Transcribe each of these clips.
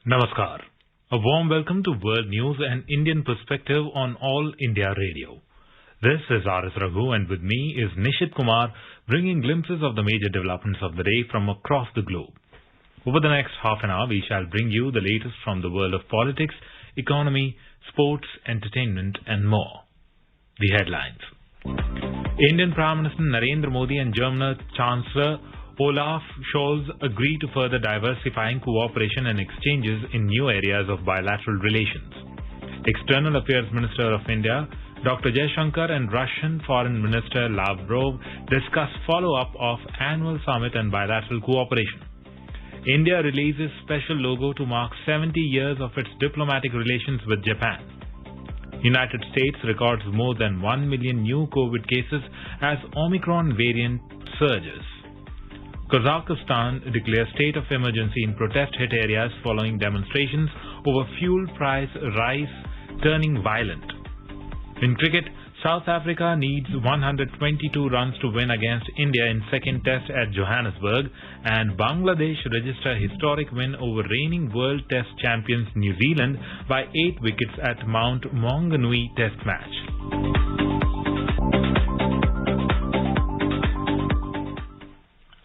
Namaskar. A warm welcome to World News and Indian Perspective on All India Radio. This is R.S. Raghu and with me is Nishit Kumar bringing glimpses of the major developments of the day from across the globe. Over the next half an hour, we shall bring you the latest from the world of politics, economy, sports, entertainment and more. The headlines. Indian Prime Minister Narendra Modi and German Chancellor Olaf Scholz agree to further diversifying cooperation and exchanges in new areas of bilateral relations. External Affairs Minister of India Dr. Jaishankar and Russian Foreign Minister Lavrov discuss follow-up of annual summit and bilateral cooperation. India releases special logo to mark 70 years of its diplomatic relations with Japan. United States records more than 1 million new COVID cases as Omicron variant surges. Kazakhstan declares state of emergency in protest-hit areas following demonstrations over fuel price rise turning violent. In cricket, South Africa needs 122 runs to win against India in second test at Johannesburg, and Bangladesh register historic win over reigning world test champions New Zealand by 8 wickets at Mount Maunganui test match.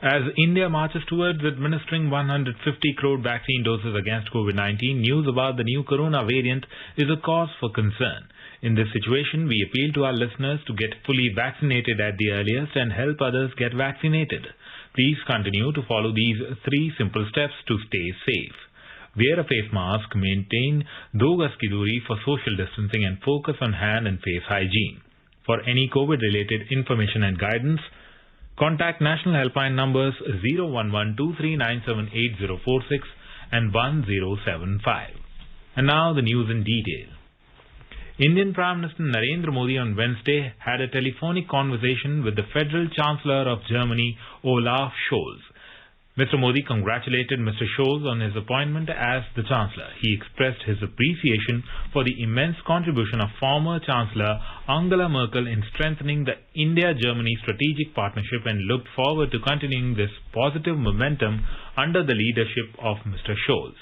As India marches towards administering 150 crore vaccine doses against COVID-19, news about the new corona variant is a cause for concern. In this situation, we appeal to our listeners to get fully vaccinated at the earliest and help others get vaccinated. Please continue to follow these 3 simple steps to stay safe. Wear a face mask, maintain 2 gaz ki duri for social distancing and focus on hand and face hygiene. For any COVID-related information and guidance, contact national helpline numbers 011-2397-8046 and 1075. And now the news in detail. Indian Prime Minister Narendra Modi on Wednesday had a telephonic conversation with the Federal Chancellor of Germany, Olaf Scholz. Mr. Modi congratulated Mr. Scholz on his appointment as the Chancellor. He expressed his appreciation for the immense contribution of former Chancellor Angela Merkel in strengthening the India-Germany strategic partnership and looked forward to continuing this positive momentum under the leadership of Mr. Scholz.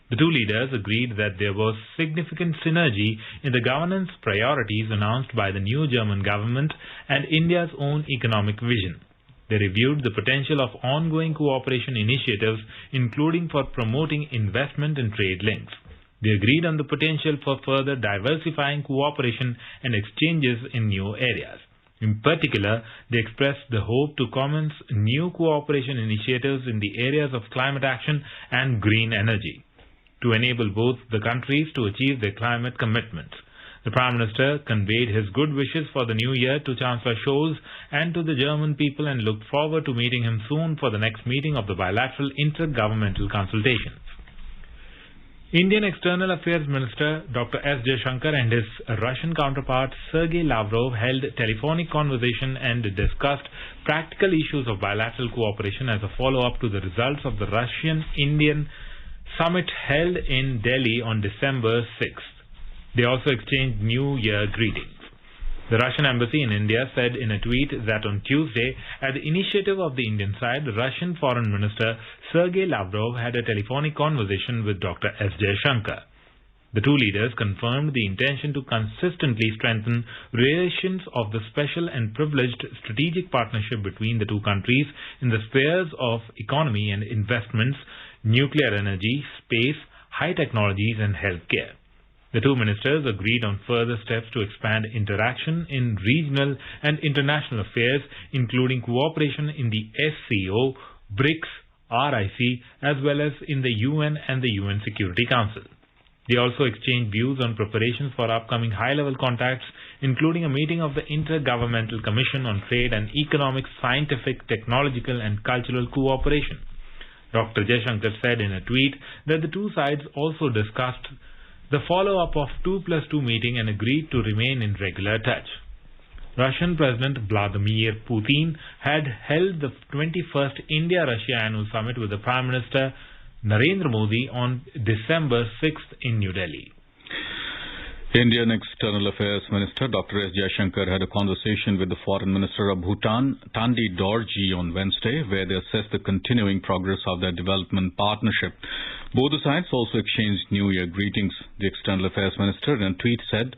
The two leaders agreed that there was significant synergy in the governance priorities announced by the new German government and India's own economic vision. They reviewed the potential of ongoing cooperation initiatives, including for promoting investment and trade links. They agreed on the potential for further diversifying cooperation and exchanges in new areas. In particular, they expressed the hope to commence new cooperation initiatives in the areas of climate action and green energy, to enable both the countries to achieve their climate commitments. The Prime Minister conveyed his good wishes for the new year to Chancellor Scholz and to the German people and looked forward to meeting him soon for the next meeting of the bilateral intergovernmental consultations. Indian External Affairs Minister Dr. S. Jaishankar and his Russian counterpart Sergei Lavrov held a telephonic conversation and discussed practical issues of bilateral cooperation as a follow-up to the results of the Russian-Indian summit held in Delhi on December 6th. They also exchanged New Year greetings. The Russian embassy in India said in a tweet that on Tuesday, at the initiative of the Indian side, the Russian Foreign Minister Sergei Lavrov had a telephonic conversation with Dr. S. Jaishankar. The two leaders confirmed the intention to consistently strengthen relations of the special and privileged strategic partnership between the two countries in the spheres of economy and investments, nuclear energy, space, high technologies and healthcare. The two ministers agreed on further steps to expand interaction in regional and international affairs, including cooperation in the SCO, BRICS, RIC, as well as in the UN and the UN Security Council. They also exchanged views on preparations for upcoming high-level contacts, including a meeting of the Intergovernmental Commission on Trade and Economic, Scientific, Technological and Cultural Cooperation. Dr. Jaishankar said in a tweet that the two sides also discussed the follow-up of 2+2 meeting and agreed to remain in regular touch. Russian President Vladimir Putin had held the 21st India-Russia annual summit with the Prime Minister Narendra Modi on December 6th in New Delhi. Indian External Affairs Minister Dr. S. Jaishankar had a conversation with the Foreign Minister of Bhutan, Tandi Dorji, on Wednesday, where they assessed the continuing progress of their development partnership. Both the sides also exchanged New Year greetings. The External Affairs Minister in a tweet said,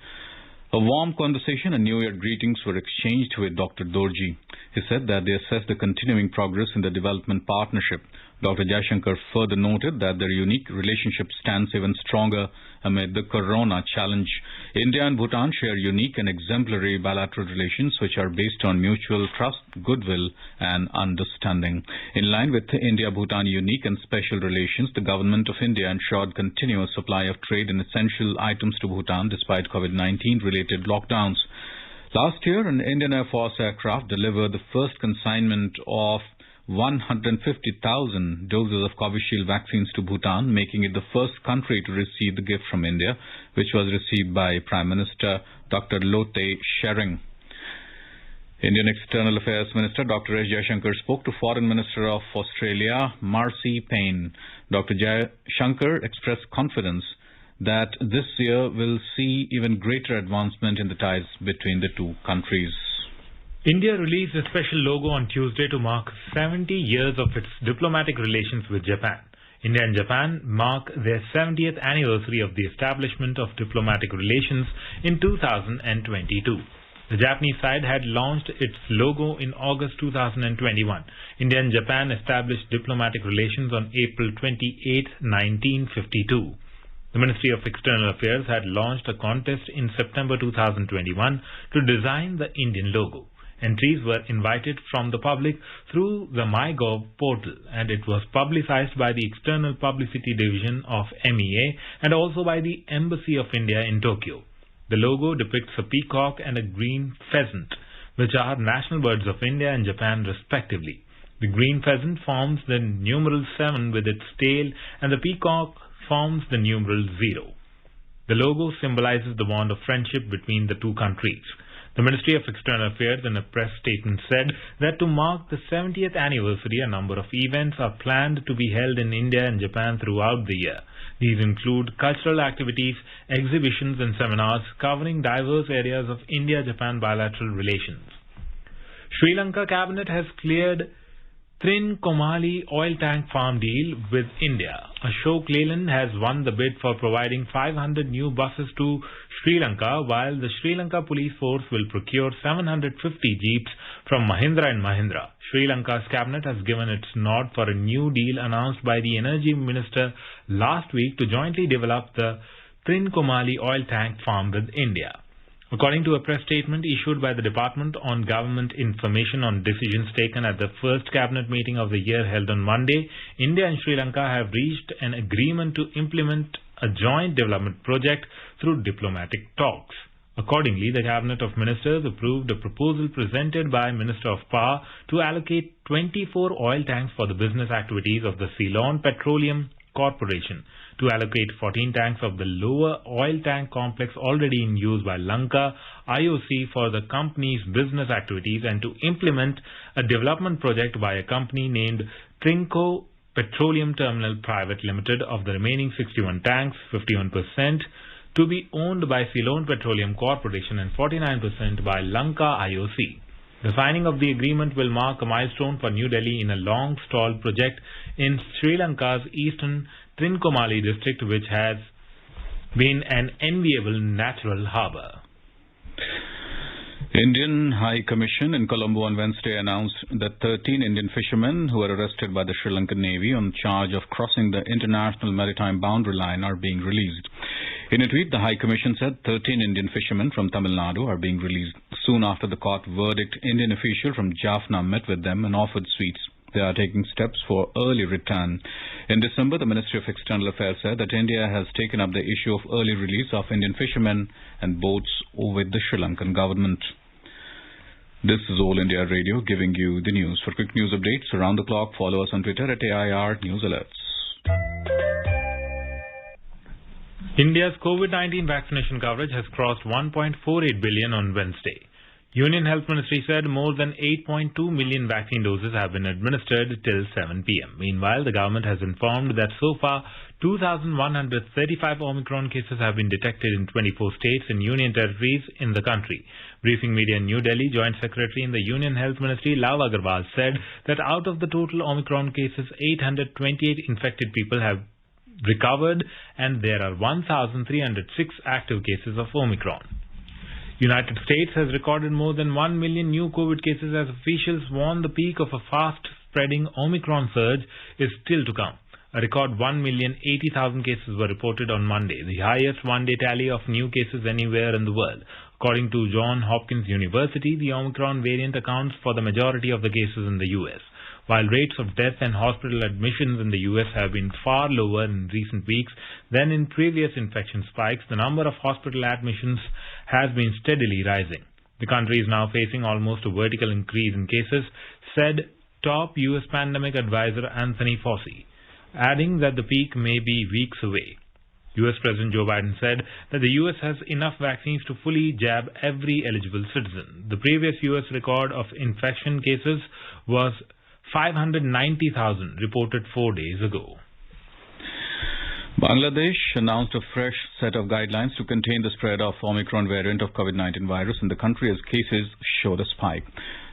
"A warm conversation and New Year greetings were exchanged with Dr. Dorji." He said that they assessed the continuing progress in the development partnership. Dr. Jaishankar further noted that their unique relationship stands even stronger amid the corona challenge. India and Bhutan share unique and exemplary bilateral relations which are based on mutual trust, goodwill and understanding. In line with India-Bhutan unique and special relations, the Government of India ensured continuous supply of trade and essential items to Bhutan despite COVID-19 related lockdowns. Last year, an Indian Air Force aircraft delivered the first consignment of 150,000 doses of Covishield vaccines to Bhutan, making it the first country to receive the gift from India, which was received by Prime Minister Dr. Lote Tshering. Indian External Affairs Minister Dr. S. Jaishankar spoke to Foreign Minister of Australia, Marcy Payne. Dr. Jaishankar expressed confidence that this year will see even greater advancement in the ties between the two countries. India released a special logo on Tuesday to mark 70 years of its diplomatic relations with Japan. India and Japan mark their 70th anniversary of the establishment of diplomatic relations in 2022. The Japanese side had launched its logo in August 2021. India and Japan established diplomatic relations on April 28, 1952. The Ministry of External Affairs had launched a contest in September 2021 to design the Indian logo. Entries were invited from the public through the MyGov portal, and it was publicized by the External Publicity Division of MEA and also by the Embassy of India in Tokyo. The logo depicts a peacock and a green pheasant, which are national birds of India and Japan respectively. The green pheasant forms the numeral 7 with its tail, and the peacock forms the numeral 0. The logo symbolizes the bond of friendship between the two countries. The Ministry of External Affairs in a press statement said that to mark the 70th anniversary, a number of events are planned to be held in India and Japan throughout the year. These include cultural activities, exhibitions and seminars covering diverse areas of India-Japan bilateral relations. Sri Lanka Cabinet has cleared Trincomalee oil tank farm deal with India. Ashok Leyland has won the bid for providing 500 new buses to Sri Lanka, while the Sri Lanka Police Force will procure 750 jeeps from Mahindra & Mahindra. Sri Lanka's cabinet has given its nod for a new deal announced by the Energy Minister last week to jointly develop the Trincomalee oil tank farm with India. According to a press statement issued by the Department on Government Information on decisions taken at the first cabinet meeting of the year held on Monday, India and Sri Lanka have reached an agreement to implement a joint development project through diplomatic talks. Accordingly, the Cabinet of Ministers approved a proposal presented by Minister of Power to allocate 24 oil tanks for the business activities of the Ceylon Petroleum Corporation, to allocate 14 tanks of the lower oil tank complex already in use by Lanka IOC for the company's business activities, and to implement a development project by a company named Trinco Petroleum Terminal Private Limited of the remaining 61 tanks, 51%, to be owned by Ceylon Petroleum Corporation and 49% by Lanka IOC. The signing of the agreement will mark a milestone for New Delhi in a long-stalled project in Sri Lanka's eastern Trincomalee district, which has been an enviable natural harbour. Indian High Commission in Colombo on Wednesday announced that 13 Indian fishermen who were arrested by the Sri Lankan Navy on charge of crossing the international maritime boundary line are being released. In a tweet, the High Commission said 13 Indian fishermen from Tamil Nadu are being released. Soon after the court verdict, Indian official from Jaffna met with them and offered sweets. They are taking steps for early return. In December, the Ministry of External Affairs said that India has taken up the issue of early release of Indian fishermen and boats with the Sri Lankan government. This is All India Radio giving you the news. For quick news updates around the clock, follow us on Twitter at AIR News Alerts. India's COVID-19 vaccination coverage has crossed 1.48 billion on Wednesday. Union Health Ministry said more than 8.2 million vaccine doses have been administered till 7 p.m. Meanwhile, the government has informed that so far 2,135 Omicron cases have been detected in 24 states and union territories in the country. Briefing media in New Delhi, Joint Secretary in the Union Health Ministry, Lav Agarwal, said that out of the total Omicron cases, 828 infected people have recovered and there are 1,306 active cases of Omicron. United States has recorded more than 1 million new COVID cases as officials warn the peak of a fast-spreading Omicron surge is still to come. A record 1,080,000 cases were reported on Monday, the highest one-day tally of new cases anywhere in the world. According to Johns Hopkins University, the Omicron variant accounts for the majority of the cases in the U.S. While rates of death and hospital admissions in the U.S. have been far lower in recent weeks than in previous infection spikes, the number of hospital admissions has been steadily rising. The country is now facing almost a vertical increase in cases, said top U.S. pandemic advisor Anthony Fauci, adding that the peak may be weeks away. U.S. President Joe Biden said that the U.S. has enough vaccines to fully jab every eligible citizen. The previous U.S. record of infection cases was 590,000 reported 4 days ago. Bangladesh announced a fresh set of guidelines to contain the spread of Omicron variant of COVID-19 virus in the country as cases showed a spike.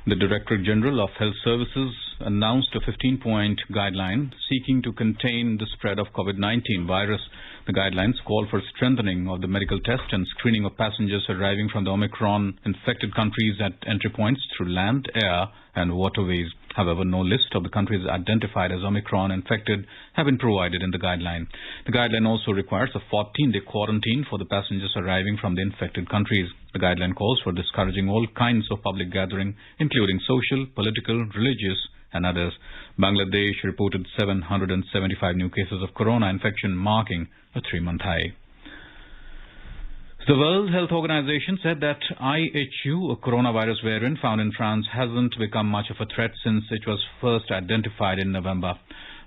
The Director General of Health Services announced a 15-point guideline seeking to contain the spread of COVID-19 virus. The guidelines call for strengthening of the medical test and screening of passengers arriving from the Omicron-infected countries at entry points through land, air and waterways. However, no list of the countries identified as Omicron-infected have been provided in the guideline. The guideline also requires a 14-day quarantine for the passengers arriving from the infected countries. The guideline calls for discouraging all kinds of public gathering, including social, political, religious and others. Bangladesh reported 775 new cases of corona infection, marking a 3-month high. The World Health Organization said that IHU, a coronavirus variant found in France, hasn't become much of a threat since it was first identified in November.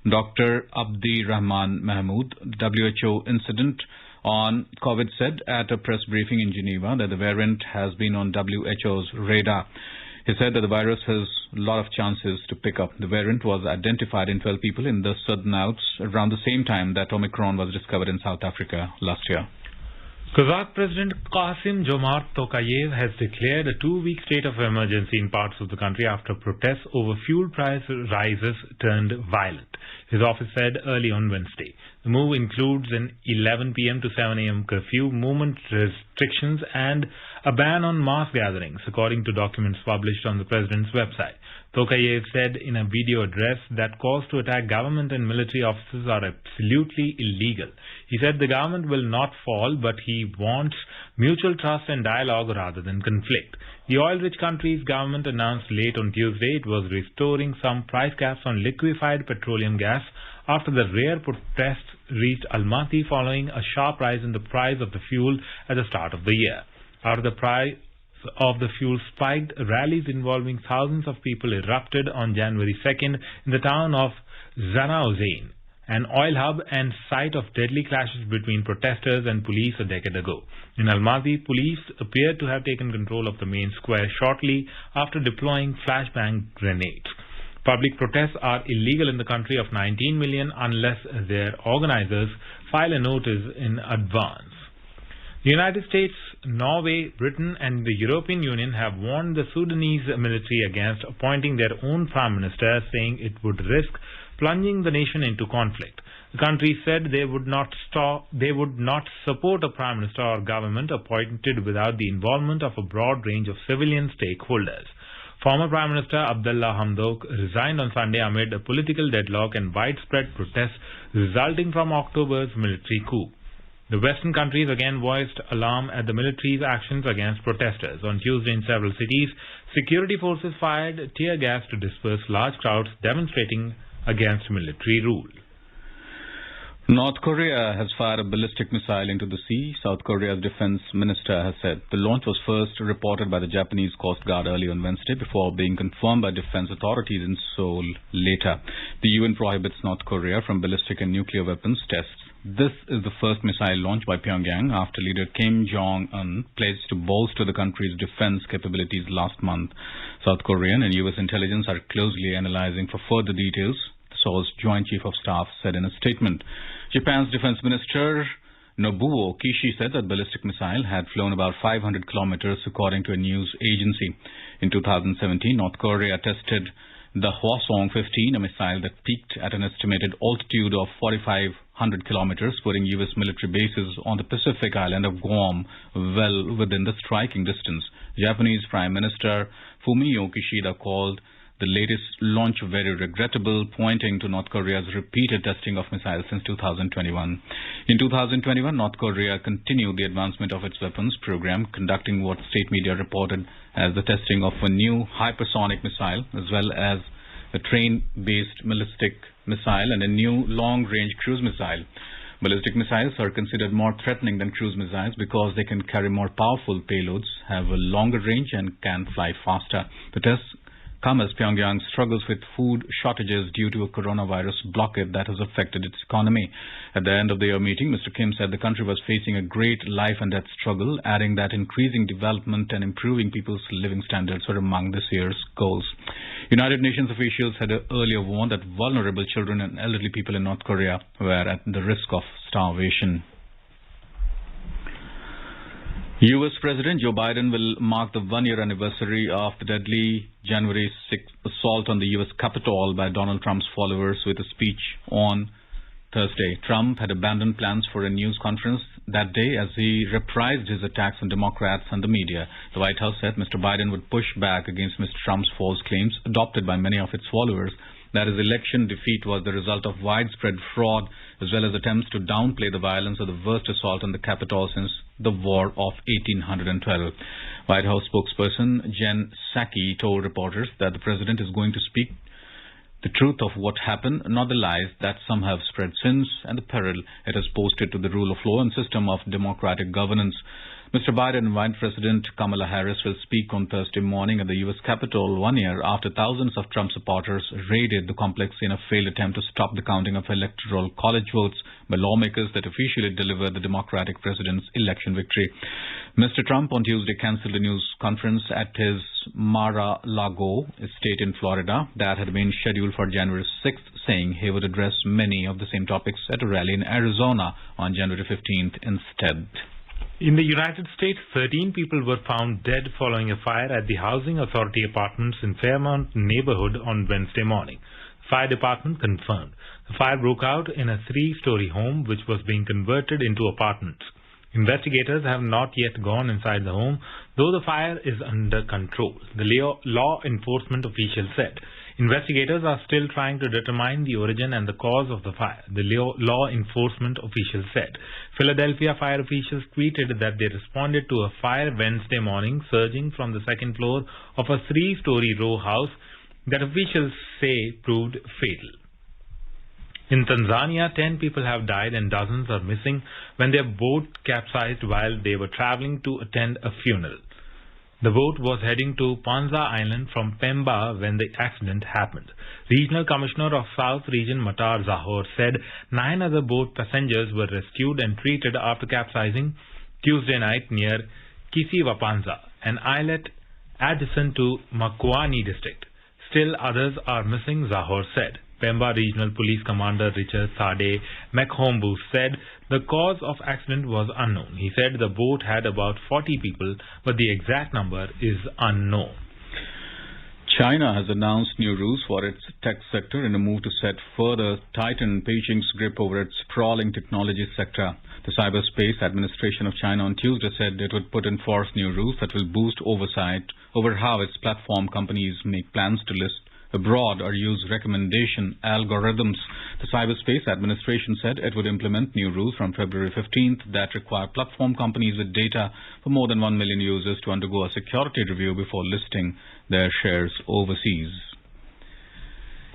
Dr. Abdi Rahman Mahmoud, WHO incident on COVID, said at a press briefing in Geneva that the variant has been on WHO's radar. He said that the virus has a lot of chances to pick up. The variant was identified in 12 people in the Southern Alps around the same time that Omicron was discovered in South Africa last year. Kazakh President Kassym-Jomart Tokayev has declared a 2-week state of emergency in parts of the country after protests over fuel price rises turned violent, his office said early on Wednesday. The move includes an 11 p.m. to 7 a.m. curfew, movement restrictions and a ban on mass gatherings, according to documents published on the president's website. Tokayev said in a video address that calls to attack government and military offices are absolutely illegal. He said the government will not fall, but he wants mutual trust and dialogue rather than conflict. The oil-rich country's government announced late on Tuesday it was restoring some price caps on liquefied petroleum gas after the rare protests reached Almaty following a sharp rise in the price of the fuel at the start of the year. After the price of the fuel spiked, rallies involving thousands of people erupted on January 2nd in the town of Zanaozain, an oil hub and site of deadly clashes between protesters and police a decade ago. In Almaty, police appeared to have taken control of the main square shortly after deploying flashbang grenades. Public protests are illegal in the country of 19 million unless their organizers file a notice in advance. The United States, Norway, Britain and the European Union have warned the Sudanese military against appointing their own prime minister, saying it would risk plunging the nation into conflict. The country said they would not support a prime minister or government appointed without the involvement of a broad range of civilian stakeholders. Former Prime Minister Abdullah Hamdok resigned on Sunday amid a political deadlock and widespread protests resulting from October's military coup. The Western countries again voiced alarm at the military's actions against protesters. On Tuesday in several cities, security forces fired tear gas to disperse large crowds demonstrating against military rule. North Korea has fired a ballistic missile into the sea, South Korea's defense minister has said. The launch was first reported by the Japanese Coast Guard early on Wednesday before being confirmed by defense authorities in Seoul later. The UN prohibits North Korea from ballistic and nuclear weapons tests. This is the first missile launched by Pyongyang after leader Kim Jong-un pledged to bolster the country's defense capabilities last month. South Korean and US intelligence are closely analyzing for further details, Seoul's Joint Chief of Staff said in a statement. Japan's Defense Minister Nobuo Kishi said that ballistic missile had flown about 500 kilometers according to a news agency. In 2017, North Korea tested the Hwasong 15, a missile that peaked at an estimated altitude of 4,500 kilometers, putting U.S. military bases on the Pacific island of Guam well within the striking distance. Japanese Prime Minister Fumio Kishida called the latest launch very regrettable, pointing to North Korea's repeated testing of missiles since 2021. In 2021, North Korea continued the advancement of its weapons program, conducting what state media reported as the testing of a new hypersonic missile, as well as a train-based ballistic missile and a new long-range cruise missile. Ballistic missiles are considered more threatening than cruise missiles because they can carry more powerful payloads, have a longer range, and can fly faster. The tests come as Pyongyang struggles with food shortages due to a coronavirus blockade that has affected its economy. At the end of the year meeting, Mr. Kim said the country was facing a great life and death struggle, adding that increasing development and improving people's living standards were among this year's goals. United Nations officials had earlier warned that vulnerable children and elderly people in North Korea were at the risk of starvation. U.S. President Joe Biden will mark the one-year anniversary of the deadly January 6th assault on the U.S. Capitol by Donald Trump's followers with a speech on Thursday. Trump had abandoned plans for a news conference that day as he reprised his attacks on Democrats and the media. The White House said Mr. Biden would push back against Mr. Trump's false claims, adopted by many of its followers, that his election defeat was the result of widespread fraud as well as attempts to downplay the violence of the worst assault on the Capitol since the War of 1812. White House spokesperson Jen Psaki told reporters that the president is going to speak the truth of what happened, not the lies that some have spread since, and the peril it has posed to the rule of law and system of democratic governance. Mr. Biden and Vice President Kamala Harris will speak on Thursday morning at the U.S. Capitol 1 year after thousands of Trump supporters raided the complex in a failed attempt to stop the counting of electoral college votes by lawmakers that officially delivered the Democratic president's election victory. Mr. Trump on Tuesday cancelled a news conference at his Mar-a-Lago estate in Florida that had been scheduled for January 6th, saying he would address many of the same topics at a rally in Arizona on January 15th instead. In the United States, 13 people were found dead following a fire at the Housing Authority apartments in Fairmount neighborhood on Wednesday morning. The fire department confirmed. The fire broke out in a 3-story home which was being converted into apartments. Investigators have not yet gone inside the home, though the fire is under control, the law enforcement official said. Investigators are still trying to determine the origin and the cause of the fire, the law enforcement official said. Philadelphia fire officials tweeted that they responded to a fire Wednesday morning surging from the second floor of a 3-story row house that officials say proved fatal. In Tanzania, 10 people have died and dozens are missing when their boat capsized while they were traveling to attend a funeral. The boat was heading to Panza Island from Pemba when the accident happened. Regional Commissioner of South Region Matar Zahor said 9 other boat passengers were rescued and treated after capsizing Tuesday night near Kisiwapanza, an islet adjacent to Makwani district. Still others are missing, Zahor said. Pemba Regional Police Commander Richard Sade Mekhombu said the cause of accident was unknown. He said the boat had about 40 people, but the exact number is unknown. China has announced new rules for its tech sector in a move to tighten Beijing's grip over its sprawling technology sector. The Cyberspace Administration of China on Tuesday said it would put in force new rules that will boost oversight over how its platform companies make plans to list abroad or use recommendation algorithms. The Cyberspace Administration said it would implement new rules from February 15th that require platform companies with data for more than 1 million users to undergo a security review before listing their shares overseas.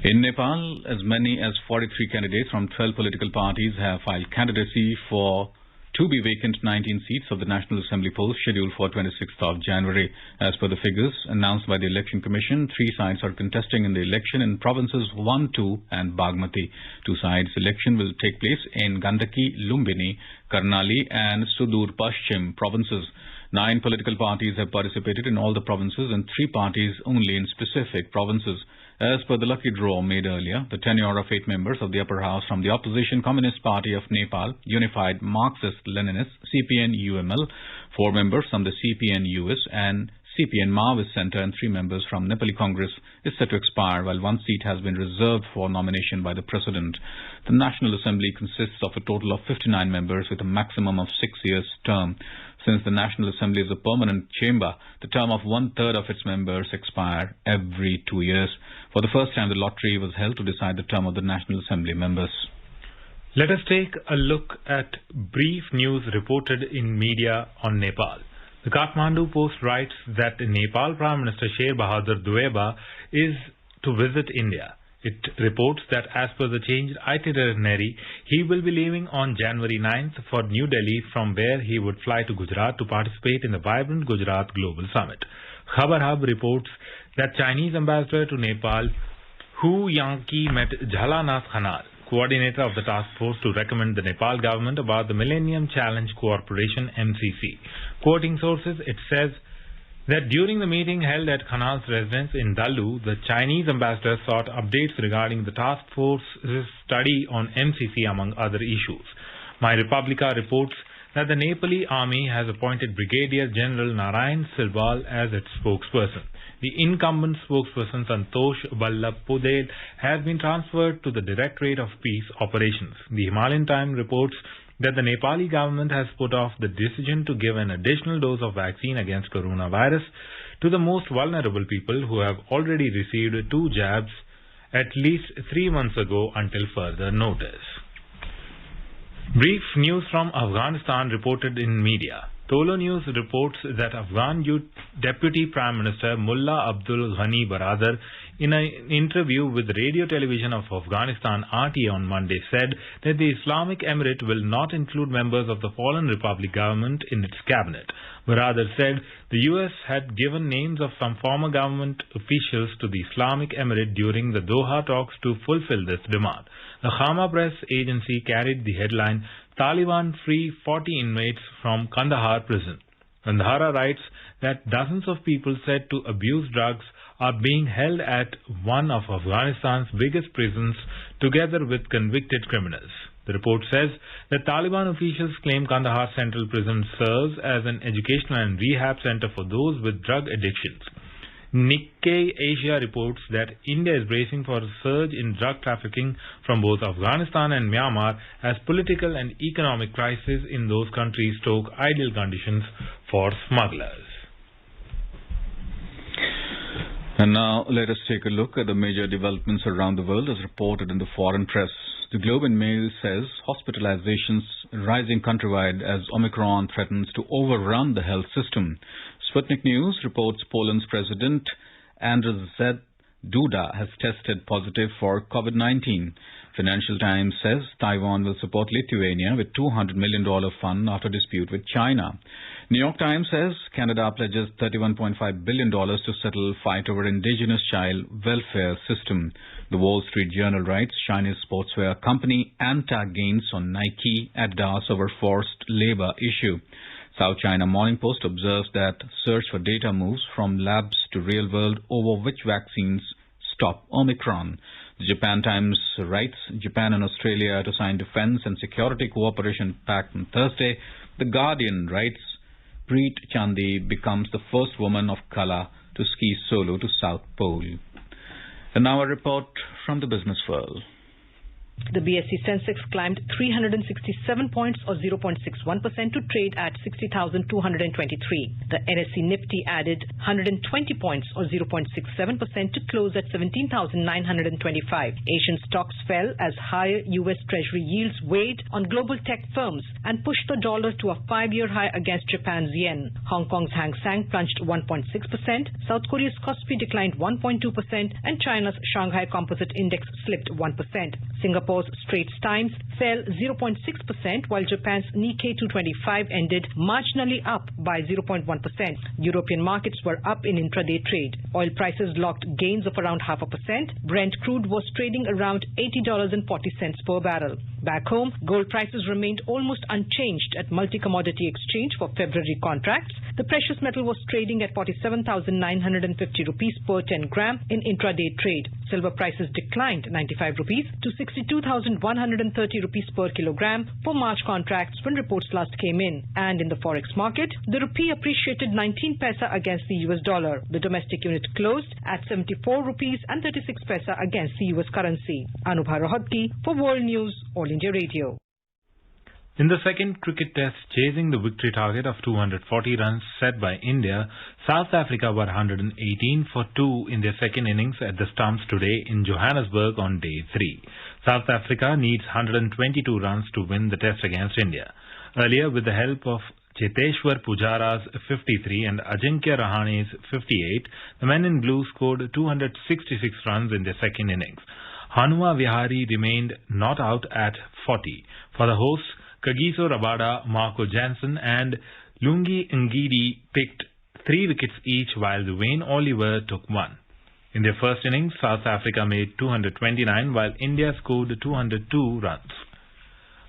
In Nepal, as many as 43 candidates from 12 political parties have filed candidacy for to be vacant 19 seats of the National Assembly polls scheduled for 26th of January. As per the figures announced by the Election Commission, 3 sides are contesting in the election in provinces 1, 2 and Bagmati. 2 sides election will take place in Gandaki, Lumbini, Karnali and Sudur Paschim provinces. 9 political parties have participated in all the provinces and 3 parties only in specific provinces. As per the lucky draw made earlier, the tenure of 8 members of the upper house from the opposition Communist Party of Nepal, Unified Marxist-Leninist, CPN-UML, 4 members from the CPN-US and CPN Maoist Centre and 3 members from Nepali Congress is set to expire, while 1 seat has been reserved for nomination by the President. The National Assembly consists of a total of 59 members with a maximum of 6 years term. Since the National Assembly is a permanent chamber, the term of 1/3 of its members expire every 2 years. For the first time, the lottery was held to decide the term of the National Assembly members. Let us take a look at brief news reported in media on Nepal. The Kathmandu Post writes that Nepal Prime Minister Sher Bahadur Deuba is to visit India. It reports that as per the changed itinerary, he will be leaving on January 9th for New Delhi, from where he would fly to Gujarat to participate in the vibrant Gujarat Global Summit. Khabar Hub reports that Chinese ambassador to Nepal, Hu Yangqi, met Jhalanath Khanal, coordinator of the task force, to recommend the Nepal government about the Millennium Challenge Cooperation MCC. Quoting sources, it says that during the meeting held at Khanal's residence in Dalu, the Chinese ambassador sought updates regarding the task force's study on MCC, among other issues. My Republica reports that the Nepali army has appointed Brigadier General Narayan Sirbal as its spokesperson. The incumbent spokesperson Santosh Ballabh Pudel has been transferred to the Directorate of Peace Operations. The Himalayan Times reports that the Nepali government has put off the decision to give an additional dose of vaccine against coronavirus to the most vulnerable people who have already received 2 jabs at least 3 months ago until further notice. Brief news from Afghanistan reported in media. Tolo News reports that Afghan Deputy Prime Minister Mullah Abdul Ghani Baradar, in an interview with Radio Television of Afghanistan RT on Monday, said that the Islamic Emirate will not include members of the fallen Republic government in its cabinet. Baradar said the US had given names of some former government officials to the Islamic Emirate during the Doha talks to fulfill this demand. The Khama press agency carried the headline, "Taliban free 40 inmates from Kandahar prison." Kandahar writes that dozens of people said to abuse drugs are being held at one of Afghanistan's biggest prisons together with convicted criminals. The report says that Taliban officials claim Kandahar Central Prison serves as an educational and rehab center for those with drug addictions. Nikkei Asia reports that India is bracing for a surge in drug trafficking from both Afghanistan and Myanmar as political and economic crises in those countries stoke ideal conditions for smugglers. And now let us take a look at the major developments around the world as reported in the foreign press. The Globe and Mail says hospitalizations rising countrywide as Omicron threatens to overrun the health system. Sputnik News reports Poland's President Andrzej Duda has tested positive for COVID-19. Financial Times says Taiwan will support Lithuania with $200 million fund after dispute with China. New York Times says Canada pledges $31.5 billion to settle fight over indigenous child welfare system. The Wall Street Journal writes Chinese sportswear company Anta gains on Nike, Adidas over forced labor issue. South China Morning Post observes that search for data moves from labs to real world over which vaccines stop Omicron. The Japan Times writes Japan and Australia to sign defense and security cooperation pact on Thursday. The Guardian writes Preet Chandi becomes the first woman of color to ski solo to South Pole. And now a report from the business world. The BSE Sensex climbed 367 points or 0.61% to trade at 60,223. The NSE Nifty added 120 points or 0.67% to close at 17,925. Asian stocks fell as higher U.S. Treasury yields weighed on global tech firms and pushed the dollar to a 5-year high against Japan's yen. Hong Kong's Hang Seng plunged 1.6%, South Korea's Kospi declined 1.2%, and China's Shanghai Composite Index slipped 1%. Singapore's Straits Times fell 0.6%, while Japan's Nikkei 225 ended marginally up by 0.1%. European markets were up in intraday trade. Oil prices locked gains of around 0.5%. Brent crude was trading around $80.40 per barrel. Back home, gold prices remained almost unchanged at multi-commodity exchange for February contracts. The precious metal was trading at 47,950 rupees per 10 gram in intraday trade. Silver prices declined 95 rupees to 62,130 rupees per kilogram for March contracts when reports last came in. And in the forex market, the rupee appreciated 19 paisa against the US dollar. The domestic unit closed at 74 rupees and 36 paisa against the US currency. Anubha Rohatgi for World News, All India Radio. In the second cricket test, chasing the victory target of 240 runs set by India, South Africa were 118 for 2 in their second innings at the stumps today in Johannesburg on day 3. South Africa needs 122 runs to win the test against India. Earlier, with the help of Cheteshwar Pujara's 53 and Ajinkya Rahane's 58, the men in blue scored 266 runs in their second innings. Hanuma Vihari remained not out at 40. For the hosts, Kagiso Rabada, Marco Jansen and Lungi Ngidi picked 3 wickets each while Wayne Oliver took 1. In their first innings, South Africa made 229 while India scored 202 runs.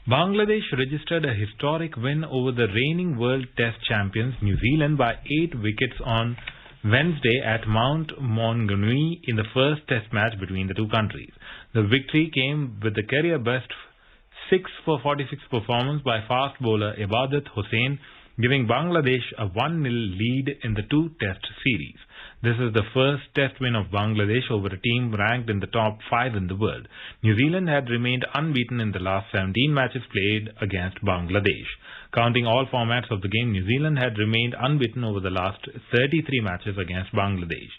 Bangladesh registered a historic win over the reigning World Test champions New Zealand by 8 wickets on Wednesday at Mount Maunganui in the first Test match between the two countries. The victory came with the career best 6 for 46 performance by fast bowler Ibadat Hossain, giving Bangladesh a 1-0 lead in the 2-test series. This is the first test win of Bangladesh over a team ranked in the top 5 in the world. New Zealand had remained unbeaten in the last 17 matches played against Bangladesh. Counting all formats of the game, New Zealand had remained unbeaten over the last 33 matches against Bangladesh.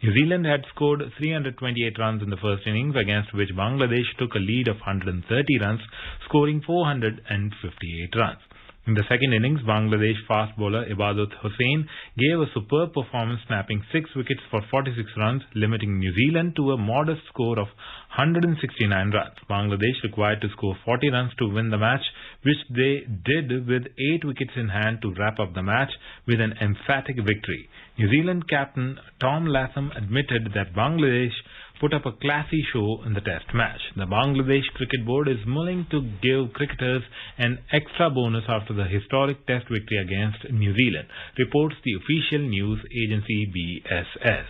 New Zealand had scored 328 runs in the first innings, against which Bangladesh took a lead of 130 runs, scoring 458 runs. In the second innings, Bangladesh fast bowler Ibadat Hossain gave a superb performance, snapping 6 wickets for 46 runs, limiting New Zealand to a modest score of 169 runs. Bangladesh required to score 40 runs to win the match, which they did with 8 wickets in hand to wrap up the match with an emphatic victory. New Zealand captain Tom Latham admitted that Bangladesh put up a classy show in the test match. The Bangladesh Cricket Board is willing to give cricketers an extra bonus after the historic test victory against New Zealand, reports the official news agency BSS.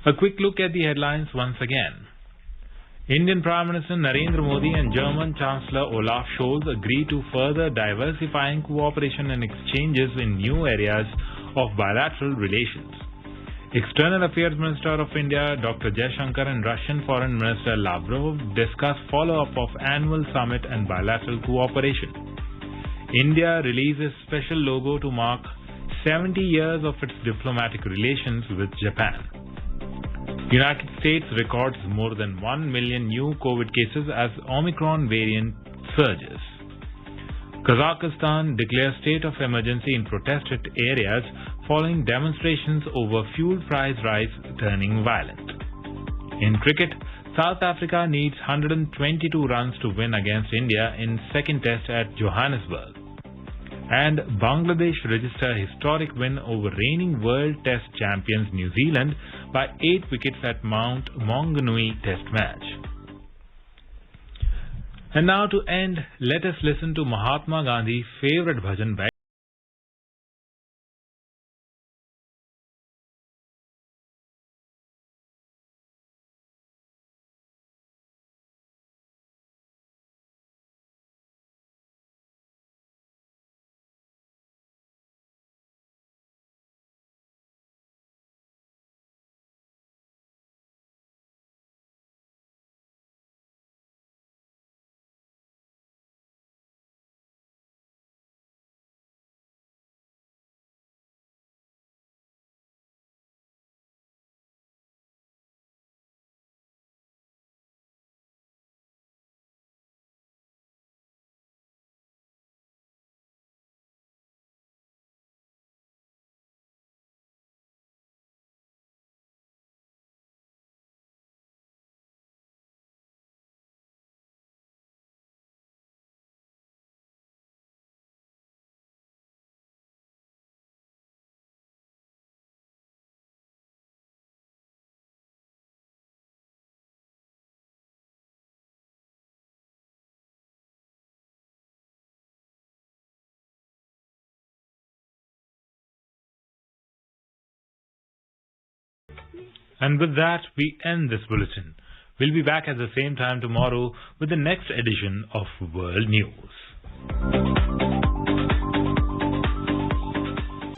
A quick look at the headlines once again. Indian Prime Minister Narendra Modi and German Chancellor Olaf Scholz agree to further diversifying cooperation and exchanges in new areas of bilateral relations. External Affairs Minister of India Dr. Jaishankar and Russian Foreign Minister Lavrov discuss follow-up of annual summit and bilateral cooperation. India releases special logo to mark 70 years of its diplomatic relations with Japan. United States records more than 1 million new COVID cases as Omicron variant surges. Kazakhstan declares state of emergency in protested areas following demonstrations over fuel price rise turning violent. In cricket, South Africa needs 122 runs to win against India in second test at Johannesburg. And Bangladesh register a historic win over reigning World Test champions New Zealand by 8 wickets at Mount Maunganui Test match. And now to end, let us listen to Mahatma Gandhi's favorite bhajan by And with that, we end this bulletin. We'll be back at the same time tomorrow with the next edition of World News.